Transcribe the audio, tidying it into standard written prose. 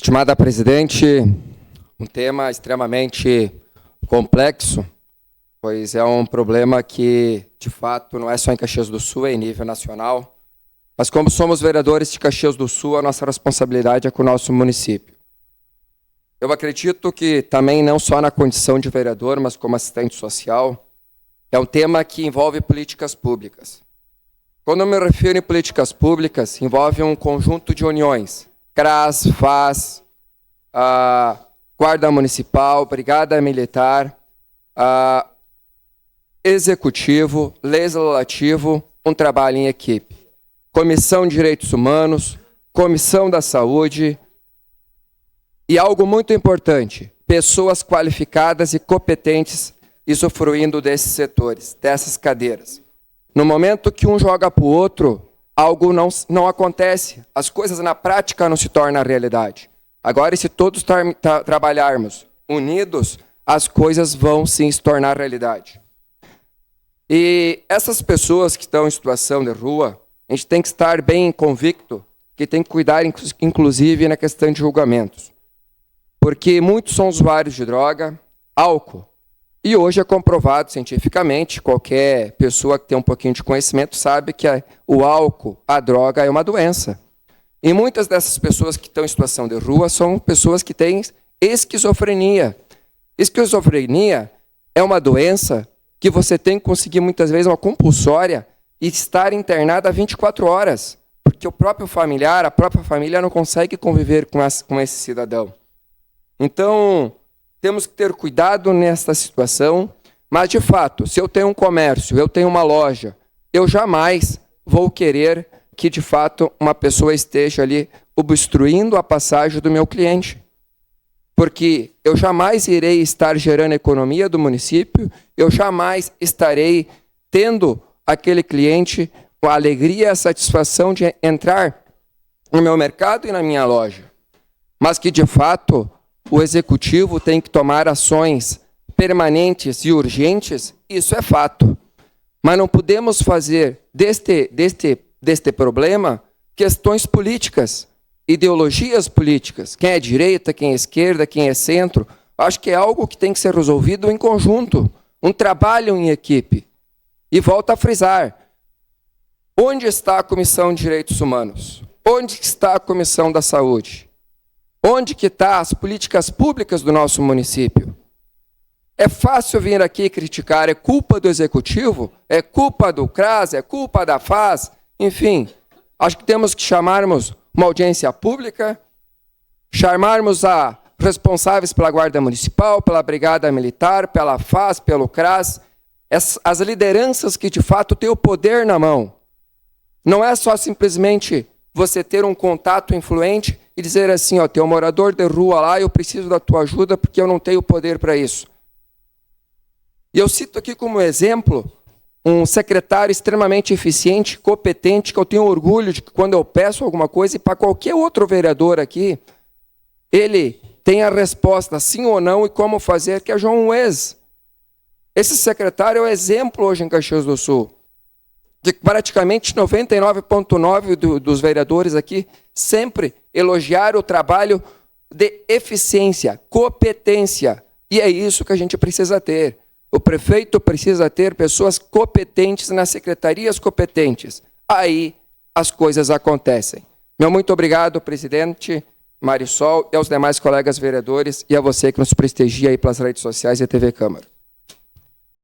Estimada presidente, um tema extremamente complexo, pois é um problema que, de fato, não é só em Caxias do Sul, é em nível nacional. Mas como somos vereadores de Caxias do Sul, a nossa responsabilidade é com o nosso município. Eu acredito que também não só na condição de vereador, mas como assistente social, é um tema que envolve políticas públicas. Quando eu me refiro em políticas públicas, envolve um conjunto de uniões. CRAS, FAS, Guarda Municipal, Brigada Militar, Executivo, Legislativo, um trabalho em equipe. Comissão de Direitos Humanos, Comissão da Saúde e algo muito importante, pessoas qualificadas e competentes usufruindo desses setores, dessas cadeiras. No momento que um joga para o outro, algo não acontece. As coisas na prática não se tornam realidade. Agora, se todos trabalharmos unidos, as coisas vão sim se tornar realidade. E essas pessoas que estão em situação de rua, a gente tem que estar bem convicto que tem que cuidar, inclusive, na questão de julgamentos. Porque muitos são usuários de droga, álcool. E hoje é comprovado cientificamente, qualquer pessoa que tem um pouquinho de conhecimento sabe que o álcool, a droga, é uma doença. E muitas dessas pessoas que estão em situação de rua são pessoas que têm esquizofrenia. Esquizofrenia é uma doença que você tem que conseguir muitas vezes uma compulsória e estar internada 24 horas. Porque o próprio familiar, a própria família não consegue conviver com esse cidadão. Então, temos que ter cuidado nesta situação, mas, de fato, se eu tenho um comércio, eu tenho uma loja, eu jamais vou querer que, de fato, uma pessoa esteja ali obstruindo a passagem do meu cliente. Porque eu jamais irei estar gerando economia do município, eu jamais estarei tendo aquele cliente com a alegria e a satisfação de entrar no meu mercado e na minha loja. Mas que, de fato, o executivo tem que tomar ações permanentes e urgentes, isso é fato. Mas não podemos fazer deste problema questões políticas, ideologias políticas. Quem é direita, quem é esquerda, quem é centro. Acho que é algo que tem que ser resolvido em conjunto, um trabalho em equipe. E volto a frisar, onde está a Comissão de Direitos Humanos? Onde está a Comissão da Saúde? Onde que estão as políticas públicas do nosso município? É fácil vir aqui criticar, é culpa do Executivo, é culpa do CRAS, é culpa da FAS, enfim. Acho que temos que chamarmos uma audiência pública, chamarmos a responsáveis pela Guarda Municipal, pela Brigada Militar, pela FAS, pelo CRAS, as lideranças que de fato têm o poder na mão. Não é só simplesmente você ter um contato influente e dizer assim, ó, tem um morador de rua lá, eu preciso da tua ajuda porque eu não tenho poder para isso. E eu cito aqui como exemplo um secretário extremamente eficiente, competente, que eu tenho orgulho de que quando eu peço alguma coisa, e para qualquer outro vereador aqui, ele tem a resposta sim ou não e como fazer, que é João Wes. Esse secretário é o exemplo hoje em Caxias do Sul. Que praticamente 99,9% dos vereadores aqui sempre elogiaram o trabalho de eficiência, competência. E é isso que a gente precisa ter. O prefeito precisa ter pessoas competentes nas secretarias competentes. Aí as coisas acontecem. Meu muito obrigado, presidente Marisol, e aos demais colegas vereadores, e a você que nos prestigia aí pelas redes sociais e a TV Câmara.